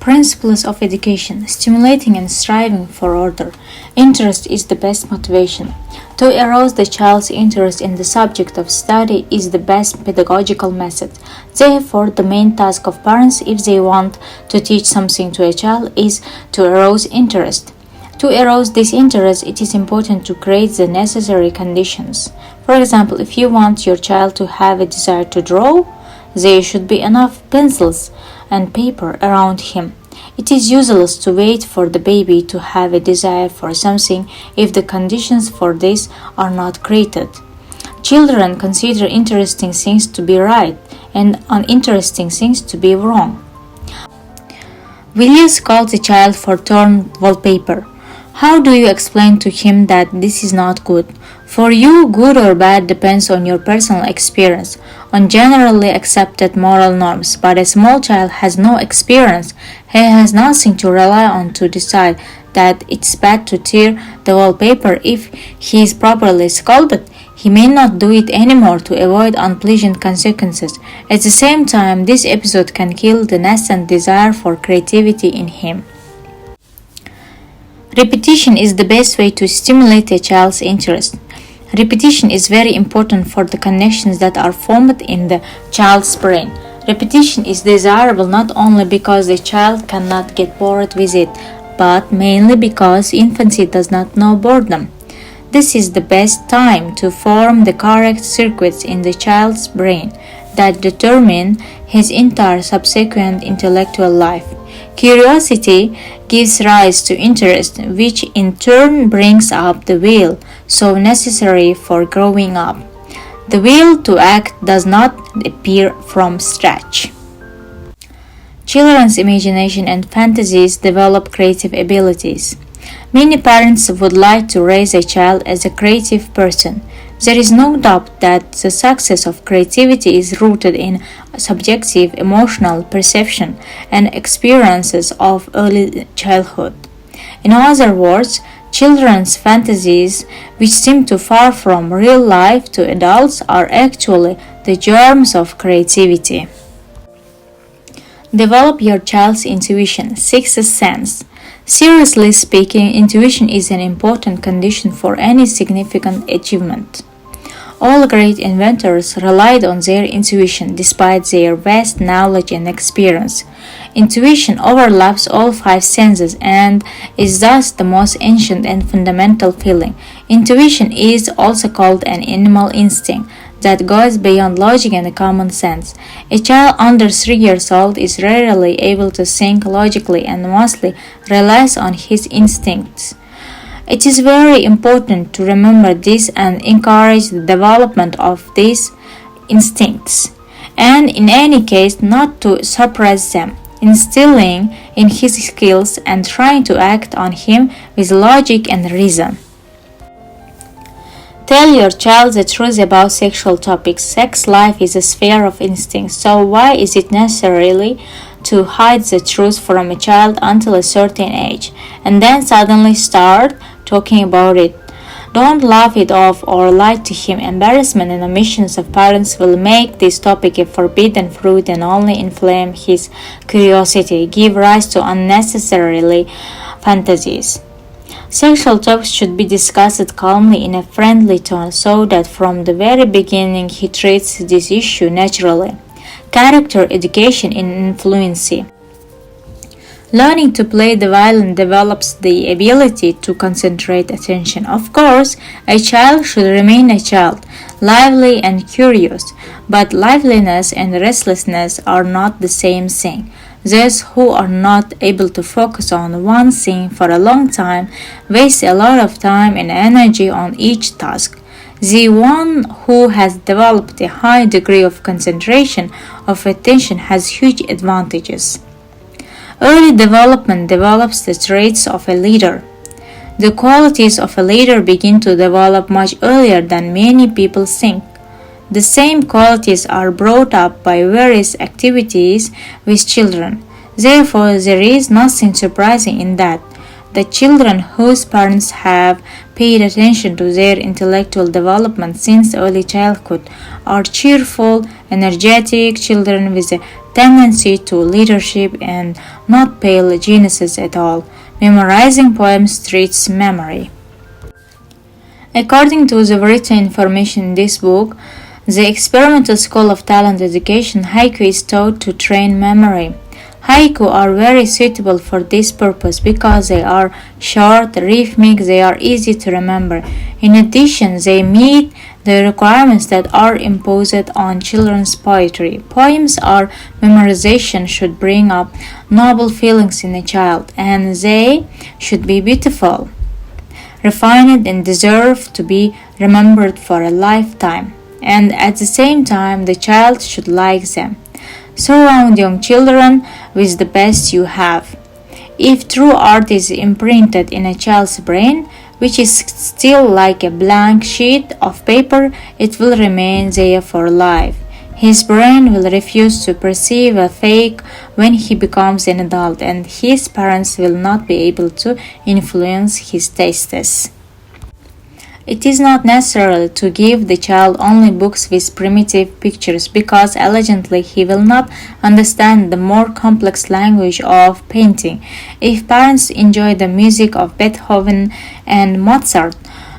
Principles of education: stimulating and striving for order. Interest is the best motivation. To arouse the child's interest in the subject of study is the best pedagogical method. Therefore, the main task of parents, if they want to teach something to a child, is to arouse interest. To arouse this interest, it is important to create the necessary conditions. For example, if you want your child to have a desire to draw, there should be enough pencils and paper around him. It is useless to wait for the baby to have a desire for something if the conditions for this are not created. Children consider interesting things to be right and uninteresting things to be wrong. Will you scold the child for torn wallpaper? How do you explain to him that this is not good? For you, good or bad depends on your personal experience, on generally accepted moral norms, but a small child has no experience. He has nothing to rely on to decide that it's bad to tear the wallpaper. If he is properly scolded, he may not do it anymore to avoid unpleasant consequences. At the same time, this episode can kill the nascent desire for creativity in him. Repetition is the best way to stimulate a child's interest. Repetition is very important for the connections that are formed in the child's brain. Repetition is desirable not only because the child cannot get bored with it, but mainly because infancy does not know boredom. This is the best time to form the correct circuits in the child's brain that determine his entire subsequent intellectual life. Curiosity gives rise to interest, which in turn brings up the will, so necessary for growing up. The will to act does not appear from scratch. Children's imagination and fantasies develop creative abilities. Many parents would like to raise a child as a creative person. There is no doubt that the success of creativity is rooted in subjective emotional perception and experiences of early childhood. In other words, children's fantasies, which seem too far from real life to adults, are actually the germs of creativity. Develop your child's intuition, sixth sense. Seriously speaking, intuition is an important condition for any significant achievement. All great inventors relied on their intuition despite their vast knowledge and experience. Intuition overlaps all five senses and is thus the most ancient and fundamental feeling. Intuition is also called an animal instinct that goes beyond logic and common sense. A child under 3 years old is rarely able to think logically and mostly relies on his instincts. It is very important to remember this and encourage the development of these instincts, and in any case not to suppress them, instilling in his skills and trying to act on him with logic and reason. Tell your child the truth about sexual topics. Sex life is a sphere of instinct, so why is it necessarily to hide the truth from a child until a certain age, and then suddenly start talking about it? Don't laugh it off or lie to him. Embarrassment and omissions of parents will make this topic a forbidden fruit and only inflame his curiosity, give rise to unnecessarily fantasies. Sexual topics should be discussed calmly in a friendly tone so that from the very beginning he treats this issue naturally. Character education in fluency. Learning to play the violin develops the ability to concentrate attention. Of course, a child should remain a child, lively and curious, but liveliness and restlessness are not the same thing. Those who are not able to focus on one thing for a long time waste a lot of time and energy on each task. The one who has developed a high degree of concentration of attention has huge advantages. Early development develops the traits of a leader. The qualities of a leader begin to develop much earlier than many people think. The same qualities are brought up by various activities with children. Therefore, there is nothing surprising in that. The children whose parents have paid attention to their intellectual development since early childhood are cheerful, energetic children with a tendency to leadership, and not pale geniuses at all. Memorizing poems treats memory. According to the written information in this book, the experimental school of talent education, haiku is taught to train memory. Haiku are very suitable for this purpose because they are short, rhythmic, they are easy to remember. In addition, they meet the requirements that are imposed on children's poetry. Poems or memorization should bring up noble feelings in a child, and they should be beautiful, refined, and deserve to be remembered for a lifetime. And at the same time, the child should like them. Surround young children with the best you have. If true art is imprinted in a child's brain, which is still like a blank sheet of paper, it will remain there for life. His brain will refuse to perceive a fake when he becomes an adult, and his parents will not be able to influence his tastes. It is not necessary to give the child only books with primitive pictures because allegedly he will not understand the more complex language of painting. If parents enjoy the music of Beethoven and Mozart,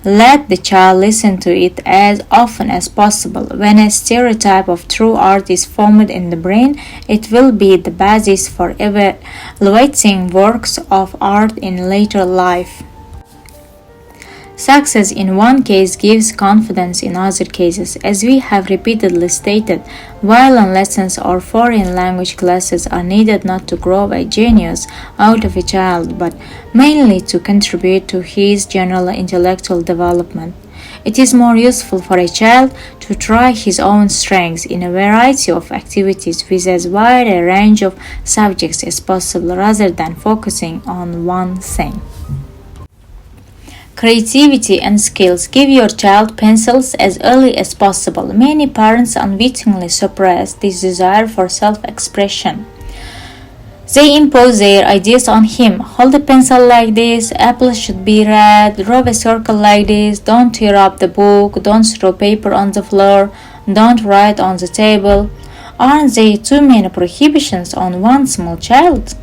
let the child listen to it as often as possible. When a stereotype of true art is formed in the brain, it will be the basis for evaluating works of art in later life. Success in one case gives confidence in other cases, as we have repeatedly stated. Violin lessons or foreign language classes are needed not to grow a genius out of a child, but mainly to contribute to his general intellectual development. It is more useful for a child to try his own strengths in a variety of activities with as wide a range of subjects as possible rather than focusing on one thing. Creativity and skills. Give your child pencils as early as possible. Many parents unwittingly suppress this desire for self-expression. They impose their ideas on him. Hold a pencil like this, apples should be red, draw a circle like this, don't tear up the book, don't throw paper on the floor, don't write on the table. Aren't they too many prohibitions on one small child?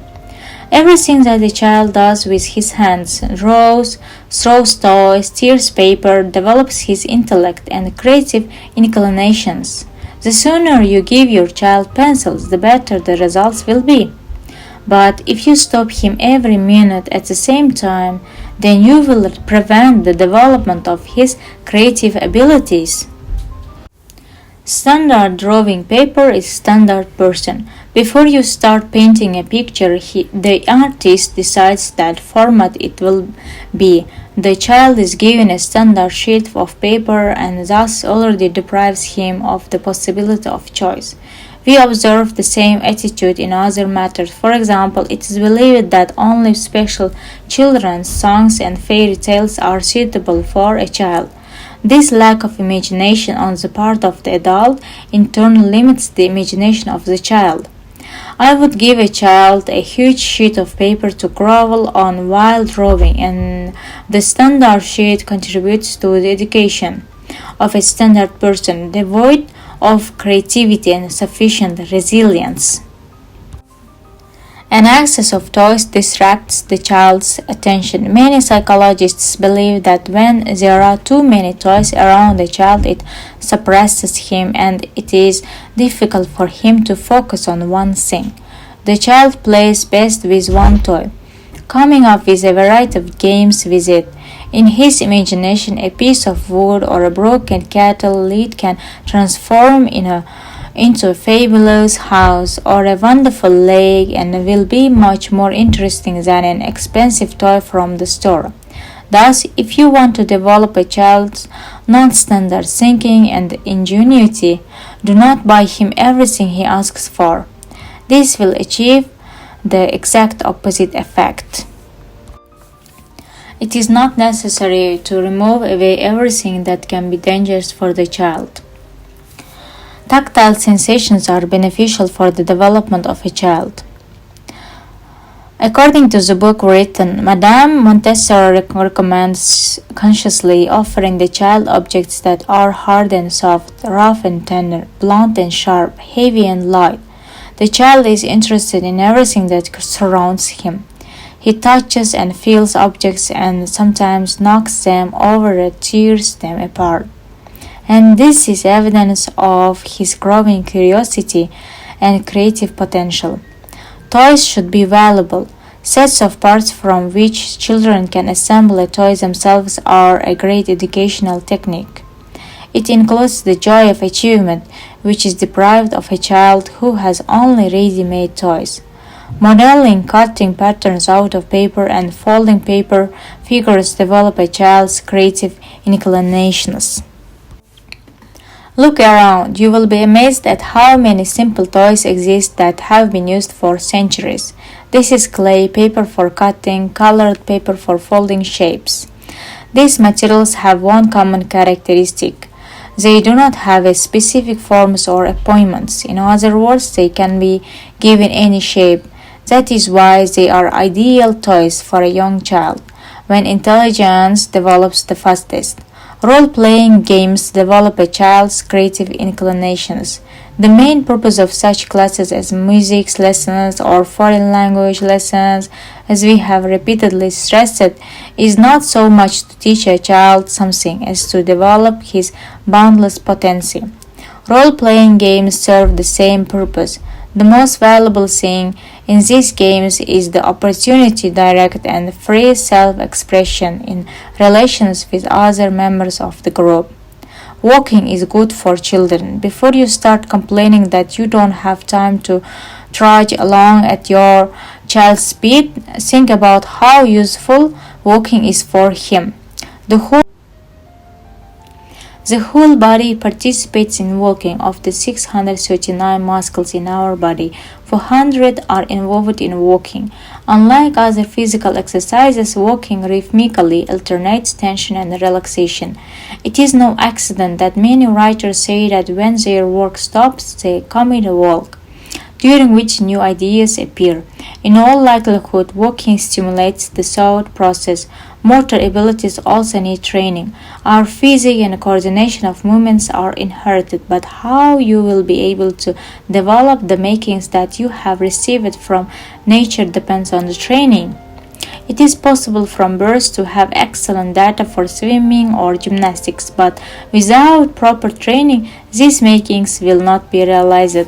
Everything that the child does with his hands, draws, throws toys, tears paper, develops his intellect and creative inclinations. The sooner you give your child pencils, the better the results will be. But if you stop him every minute at the same time, then you will prevent the development of his creative abilities. Standard drawing paper is standard person. Before you start painting a picture, the artist decides that format it will be. The child is given a standard sheet of paper and thus already deprives him of the possibility of choice. We observe the same attitude in other matters. For example, it is believed that only special children's songs and fairy tales are suitable for a child. This lack of imagination on the part of the adult in turn limits the imagination of the child. I would give a child a huge sheet of paper to grovel on while drawing, and the standard sheet contributes to the education of a standard person, devoid of creativity and sufficient resilience. An excess of toys distracts the child's attention. Many psychologists believe that when there are too many toys around the child, it suppresses him and it is difficult for him to focus on one thing. The child plays best with one toy, coming up with a variety of games with it. In his imagination, a piece of wood or a broken cattle lead can transform into a fabulous house or a wonderful lake and will be much more interesting than an expensive toy from the store. Thus, if you want to develop a child's non-standard thinking and ingenuity, do not buy him everything he asks for. This will achieve the exact opposite effect. It is not necessary to remove away everything that can be dangerous for the child. Tactile sensations are beneficial for the development of a child. According to the book written, Madame Montessori recommends consciously offering the child objects that are hard and soft, rough and tender, blunt and sharp, heavy and light. The child is interested in everything that surrounds him. He touches and feels objects and sometimes knocks them over or tears them apart. And this is evidence of his growing curiosity and creative potential. Toys should be valuable. Sets of parts from which children can assemble a toy themselves are a great educational technique. It includes the joy of achievement, which is deprived of a child who has only ready-made toys. Modeling, cutting patterns out of paper, and folding paper figures develop a child's creative inclinations. Look around. You will be amazed at how many simple toys exist that have been used for centuries. This is clay, paper for cutting, colored paper for folding shapes. These materials have one common characteristic. They do not have a specific forms or appointments. In other words, they can be given any shape. That is why they are ideal toys for a young child, when intelligence develops the fastest. Role-playing games develop a child's creative inclinations. The main purpose of such classes as music lessons or foreign language lessons, as we have repeatedly stressed, is not so much to teach a child something as to develop his boundless potential. Role-playing games serve the same purpose. The most valuable thing in these games is the opportunity to direct and free self-expression in relations with other members of the group. Walking is good for children. Before you start complaining that you don't have time to trudge along at your child's speed, think about how useful walking is for him. The whole body participates in walking. Of the 639 muscles in our body, 400 are involved in walking. Unlike other physical exercises, walking rhythmically alternates tension and relaxation. It is no accident that many writers say that when their work stops, they commit a walk, during which new ideas appear. In all likelihood, walking stimulates the thought process. Motor abilities also need training. Our physique and coordination of movements are inherited, but how you will be able to develop the makings that you have received from nature depends on the training. It is possible from birth to have excellent data for swimming or gymnastics, but without proper training, these makings will not be realized.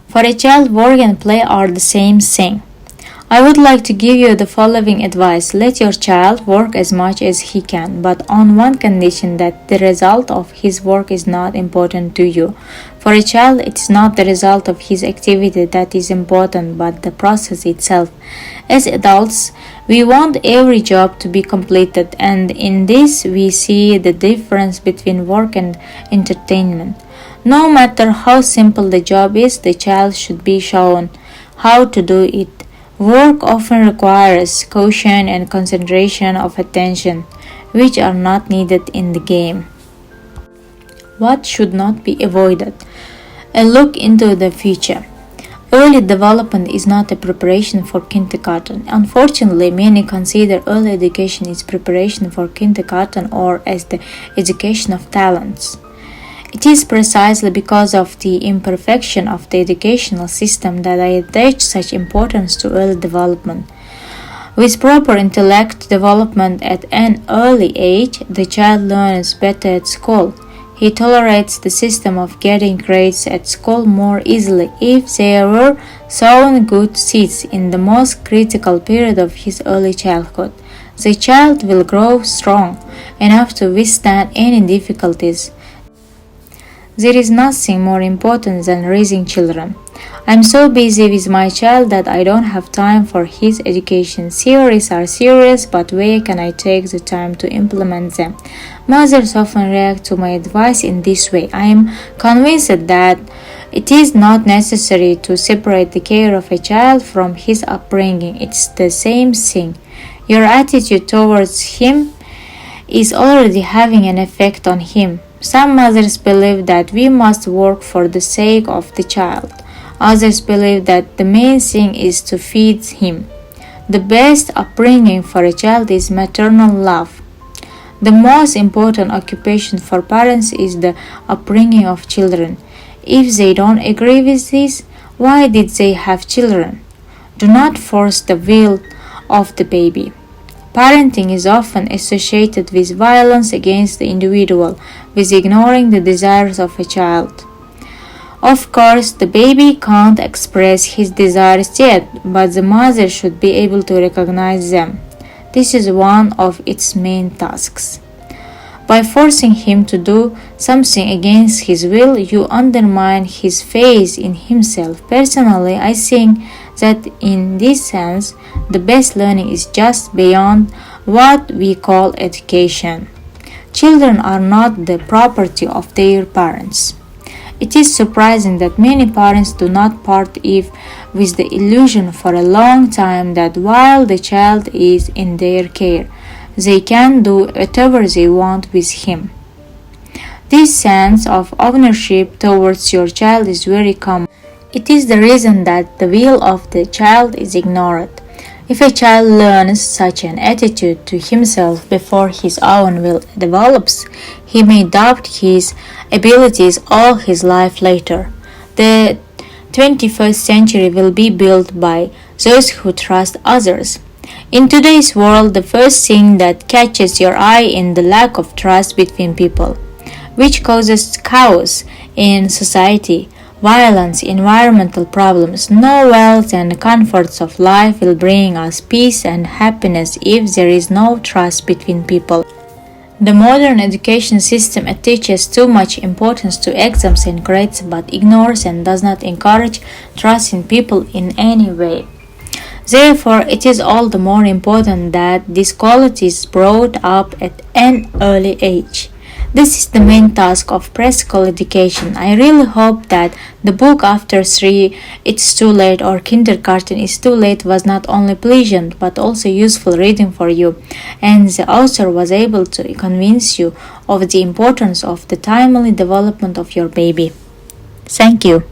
For a child, work and play are the same thing. I would like to give you the following advice. Let your child work as much as he can, but on one condition, that the result of his work is not important to you. For a child, it is not the result of his activity that is important, but the process itself. As adults, we want every job to be completed, and in this we see the difference between work and entertainment. No matter how simple the job is, the child should be shown how to do it. Work often requires caution and concentration of attention, which are not needed in the game. What should not be avoided? A look into the future. Early development is not a preparation for kindergarten. Unfortunately, many consider early education is preparation for kindergarten or as the education of talents. It is precisely because of the imperfection of the educational system that I attach such importance to early development. With proper intellect development at an early age, the child learns better at school. He tolerates the system of getting grades at school more easily if there were sown good seeds in the most critical period of his early childhood. The child will grow strong enough to withstand any difficulties. There is nothing more important than raising children. I'm so busy with my child that I don't have time for his education. Theories are serious, but where can I take the time to implement them? Mothers often react to my advice in this way. I am convinced that it is not necessary to separate the care of a child from his upbringing. It's the same thing. Your attitude towards him is already having an effect on him. Some mothers believe that we must work for the sake of the child. Others believe that the main thing is to feed him. The best upbringing for a child is maternal love. The most important occupation for parents is the upbringing of children. If they don't agree with this, why did they have children? Do not force the will of the baby. Parenting is often associated with violence against the individual, with ignoring the desires of a child. Of course, the baby can't express his desires yet, but the mother should be able to recognize them. This is one of its main tasks. By forcing him to do something against his will, you undermine his faith in himself. Personally, I think that in this sense, the best learning is just beyond what we call education. Children are not the property of their parents. It is surprising that many parents do not part with the illusion for a long time that while the child is in their care, they can do whatever they want with him. This sense of ownership towards your child is very common. It is the reason that the will of the child is ignored. If a child learns such an attitude to himself before his own will develops, he may doubt his abilities all his life later. The 21st century will be built by those who trust others. In today's world, the first thing that catches your eye is the lack of trust between people, which causes chaos in society, violence, environmental problems. No wealth and comforts of life will bring us peace and happiness if there is no trust between people. The modern education system attaches too much importance to exams and grades but ignores and does not encourage trust in people in any way. Therefore, it is all the more important that this quality is brought up at an early age. This is the main task of preschool education. I really hope that the book After 3 It's Too Late or Kindergarten is Too Late was not only pleasant but also useful reading for you, and the author was able to convince you of the importance of the timely development of your baby. Thank you.